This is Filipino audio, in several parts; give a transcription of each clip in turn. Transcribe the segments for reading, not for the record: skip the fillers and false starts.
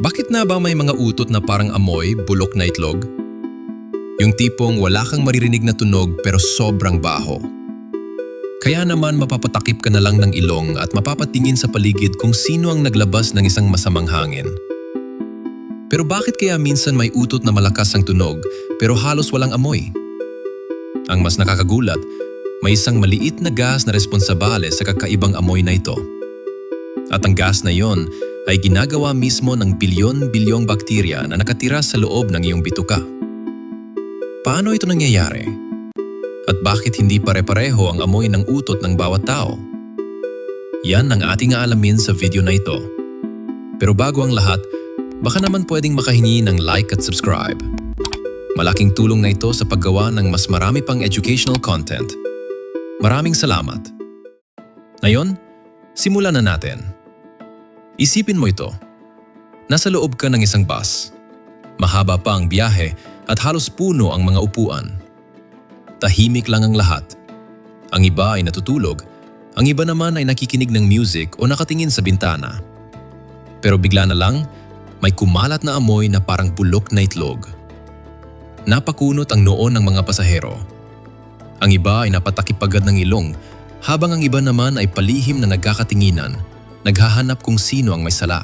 Bakit na ba may mga utot na parang amoy, bulok na itlog? Yung tipong wala kang maririnig na tunog pero sobrang baho. Kaya naman mapapatakip ka na lang ng ilong at mapapatingin sa paligid kung sino ang naglabas ng isang masamang hangin. Pero bakit kaya minsan may utot na malakas ang tunog pero halos walang amoy? Ang mas nakakagulat, may isang maliit na gas na responsabale sa kakaibang amoy na ito. At ang gas na yon ay ginagawa mismo ng bilyon-bilyong bakterya na nakatira sa loob ng iyong bituka. Paano ito nangyayari? At bakit hindi pare-pareho ang amoy ng utot ng bawat tao? Yan ang ating aalamin sa video na ito. Pero bago ang lahat, baka naman pwedeng makahingi ng like at subscribe. Malaking tulong na ito sa paggawa ng mas marami pang educational content. Maraming salamat. Ngayon, simulan na natin. Isipin mo ito. Nasa loob ka ng isang bus. Mahaba pa ang biyahe at halos puno ang mga upuan. Tahimik lang ang lahat. Ang iba ay natutulog, ang iba naman ay nakikinig ng music o nakatingin sa bintana. Pero bigla na lang, may kumalat na amoy na parang bulok na itlog. Napakunot ang noon ng mga pasahero. Ang iba ay napatakip agad ng ilong, habang ang iba naman ay palihim na nagkakatinginan, naghahanap kung sino ang may sala.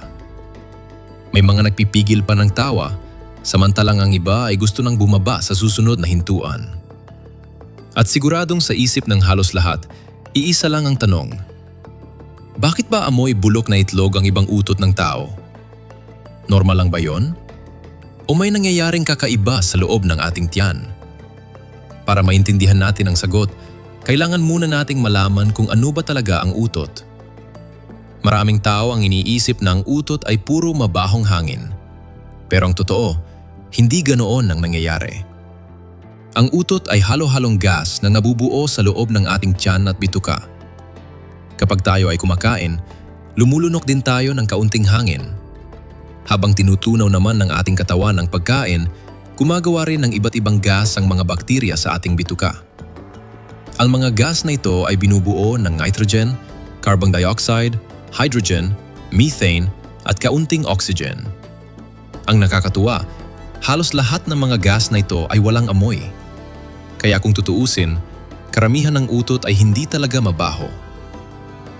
May mga nagpipigil pa ng tawa, samantalang ang iba ay gusto nang bumaba sa susunod na hintuan. At siguradong sa isip ng halos lahat, iisa lang ang tanong. Bakit ba amoy bulok na itlog ang ibang utot ng tao? Normal lang ba yon? O may nangyayaring kakaiba sa loob ng ating tiyan? Para maintindihan natin ang sagot, kailangan muna nating malaman kung ano ba talaga ang utot. Maraming tao ang iniisip na ang utot ay puro mabahong hangin. Pero ang totoo, hindi ganoon ang nangyayari. Ang utot ay halo-halong gas na nabubuo sa loob ng ating tiyan at bituka. Kapag tayo ay kumakain, lumulunok din tayo ng kaunting hangin. Habang tinutunaw naman ng ating katawan ang pagkain, gumagawa rin ng iba't ibang gas ang mga bakterya sa ating bituka. Ang mga gas na ito ay binubuo ng nitrogen, carbon dioxide, hydrogen, methane at kaunting oxygen. Ang nakakatuwa, halos lahat ng mga gas na ito ay walang amoy. Kaya kung tutuusin, karamihan ng utot ay hindi talaga mabaho.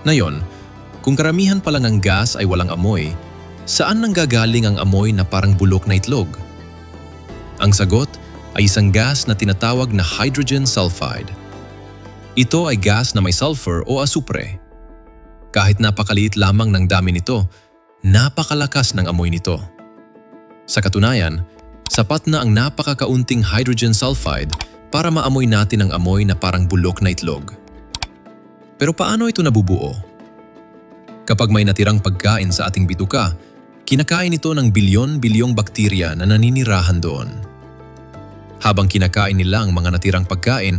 Ngayon, kung karamihan pa lang ang gas ay walang amoy, saan nanggagaling ang amoy na parang bulok na itlog? Ang sagot ay isang gas na tinatawag na hydrogen sulfide. Ito ay gas na may sulfur o asupre. Kahit napakaliit lamang ng dami nito, napakalakas ng amoy nito. Sa katunayan, sapat na ang napakakaunting hydrogen sulfide para maamoy natin ang amoy na parang bulok na itlog. Pero paano ito nabubuo? Kapag may natirang pagkain sa ating bituka, kinakain ito ng bilyon-bilyong bakterya na naninirahan doon. Habang kinakain nila ang mga natirang pagkain,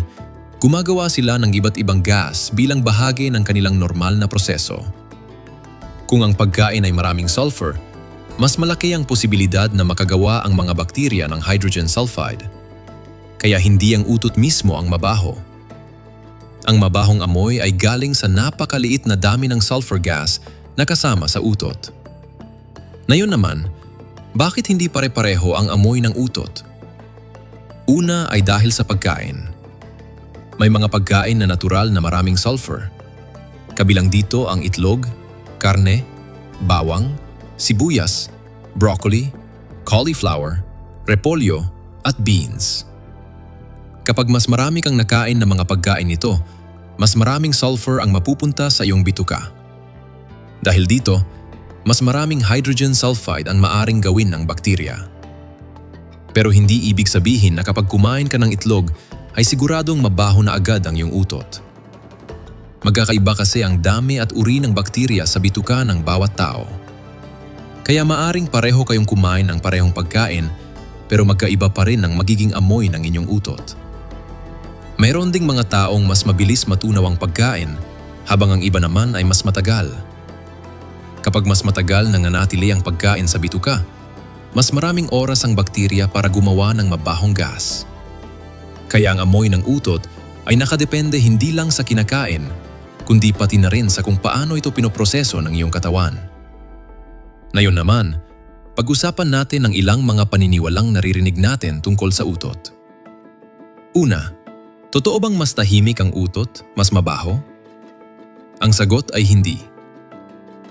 gumagawa sila ng iba't ibang gas bilang bahagi ng kanilang normal na proseso. Kung ang pagkain ay maraming sulfur, mas malaki ang posibilidad na makagawa ang mga bakterya ng hydrogen sulfide. Kaya hindi ang utot mismo ang mabaho. Ang mabahong amoy ay galing sa napakaliit na dami ng sulfur gas na kasama sa utot. Ngayon naman, bakit hindi pare-pareho ang amoy ng utot? Una ay dahil sa pagkain. May mga pagkain na natural na maraming sulfur. Kabilang dito ang itlog, karne, bawang, sibuyas, broccoli, cauliflower, repolyo at beans. Kapag mas marami kang nakain ng mga pagkain nito, mas maraming sulfur ang mapupunta sa iyong bituka. Dahil dito, mas maraming hydrogen sulfide ang maaring gawin ng bakterya. Pero hindi ibig sabihin na kapag kumain ka ng itlog, ay siguradong mabaho na agad ang iyong utot. Magkakaiba kasi ang dami at uri ng bakterya sa bituka ng bawat tao. Kaya maaring pareho kayong kumain ng parehong pagkain, pero magkaiba pa rin ang magiging amoy ng inyong utot. Mayroon ding mga taong mas mabilis matunaw ang pagkain, habang ang iba naman ay mas matagal. Kapag mas matagal nananatili ang pagkain sa bituka, mas maraming oras ang bakterya para gumawa ng mabahong gas. Kaya ang amoy ng utot ay nakadepende hindi lang sa kinakain, kundi pati na rin sa kung paano ito pinoproseso ng iyong katawan. Ngayon naman, pag-usapan natin ang ilang mga paniniwalang naririnig natin tungkol sa utot. Una, totoo bang mas tahimik ang utot, mas mabaho? Ang sagot ay hindi.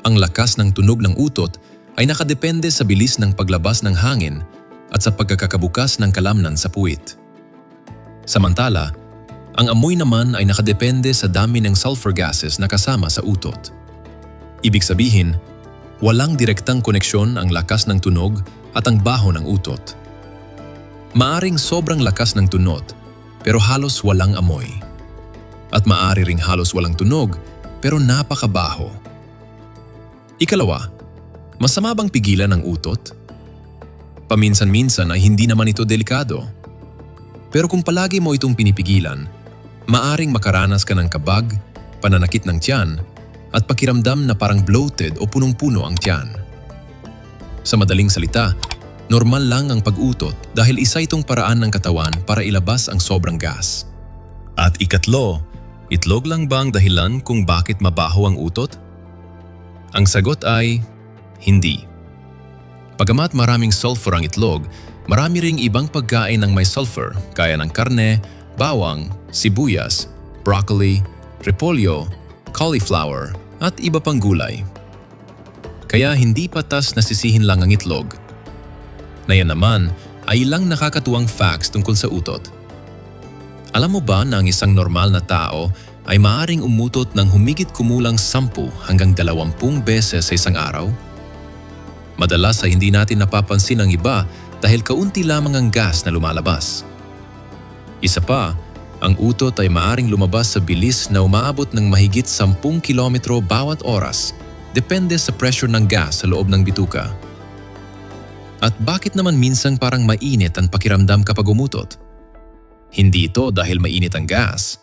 Ang lakas ng tunog ng utot ay nakadepende sa bilis ng paglabas ng hangin at sa pagkakabukas ng kalamnan sa puwit. Samantala, ang amoy naman ay nakadepende sa dami ng sulfur gases na kasama sa utot. Ibig sabihin, walang direktang koneksyon ang lakas ng tunog at ang baho ng utot. Maaring sobrang lakas ng tunot pero halos walang amoy. At maaari ring halos walang tunog pero napakabaho. Ikalawa, masama bang pigilan ang utot? Paminsan-minsan ay hindi naman ito delikado. Pero kung palagi mo itong pinipigilan, maaring makaranas ka ng kabag, pananakit ng tiyan, at pakiramdam na parang bloated o punong-puno ang tiyan. Sa madaling salita, normal lang ang pag-utot dahil isa itong paraan ng katawan para ilabas ang sobrang gas. At ikatlo, itlog lang ba ang dahilan kung bakit mabaho ang utot? Ang sagot ay hindi. Pagamat maraming sulfur ang itlog, marami ring ibang pagkain ng may sulfur gaya ng karne, bawang, sibuyas, broccoli, repolyo, cauliflower at iba pang gulay. Kaya hindi patas na sisihin lang ang itlog. Na yan naman ay ilang nakakatuwang facts tungkol sa utot. Alam mo ba na ang isang normal na tao ay maaaring umutot ng humigit kumulang 10 hanggang 20 beses sa isang araw? Madalas ay hindi natin napapansin ang iba dahil kaunti lamang ang gas na lumalabas. Isa pa, ang utot ay maaring lumabas sa bilis na umaabot ng mahigit 10 kilometro bawat oras, depende sa pressure ng gas sa loob ng bituka. At bakit naman minsan parang mainit ang pakiramdam kapag umutot? Hindi ito dahil mainit ang gas.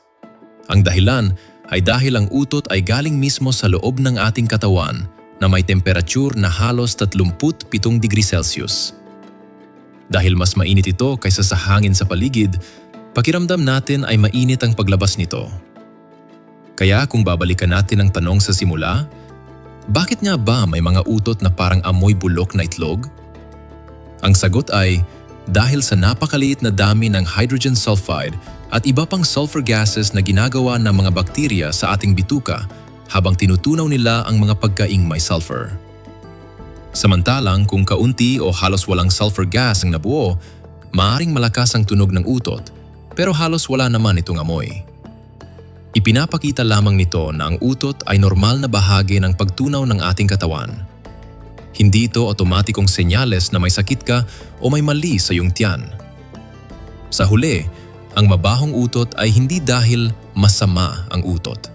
Ang dahilan ay dahil ang utot ay galing mismo sa loob ng ating katawan na may temperature na halos 37 degrees Celsius. Dahil mas mainit ito kaysa sa hangin sa paligid, pakiramdam natin ay mainit ang paglabas nito. Kaya kung babalikan natin ang tanong sa simula, bakit nga ba may mga utot na parang amoy bulok na itlog? Ang sagot ay dahil sa napakaliit na dami ng hydrogen sulfide at iba pang sulfur gases na ginagawa ng mga bakterya sa ating bituka habang tinutunaw nila ang mga pagkaing may sulfur. Samantalang kung kaunti o halos walang sulfur gas ang nabuo, maaaring malakas ang tunog ng utot pero halos wala naman itong amoy. Ipinapakita lamang nito na ang utot ay normal na bahagi ng pagtunaw ng ating katawan. Hindi ito otomatikong senyales na may sakit ka o may mali sa iyong tiyan. Sa huli, ang mabahong utot ay hindi dahil masama ang utot.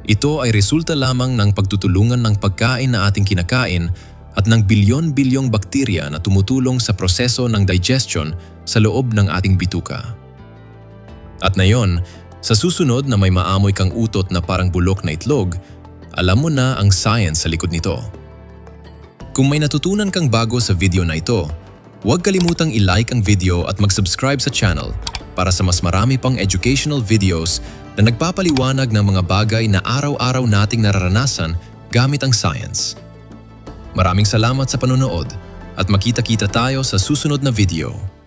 Ito ay resulta lamang ng pagtutulungan ng pagkain na ating kinakain at ng bilyon-bilyong bakterya na tumutulong sa proseso ng digestion sa loob ng ating bituka. At ngayon, sa susunod na may maamoy kang utot na parang bulok na itlog, alam mo na ang science sa likod nito. Kung may natutunan kang bago sa video na ito, huwag kalimutang i-like ang video at mag-subscribe sa channel para sa mas marami pang educational videos na nagpapaliwanag ng mga bagay na araw-araw nating nararanasan gamit ang science. Maraming salamat sa panonood at makita-kita tayo sa susunod na video.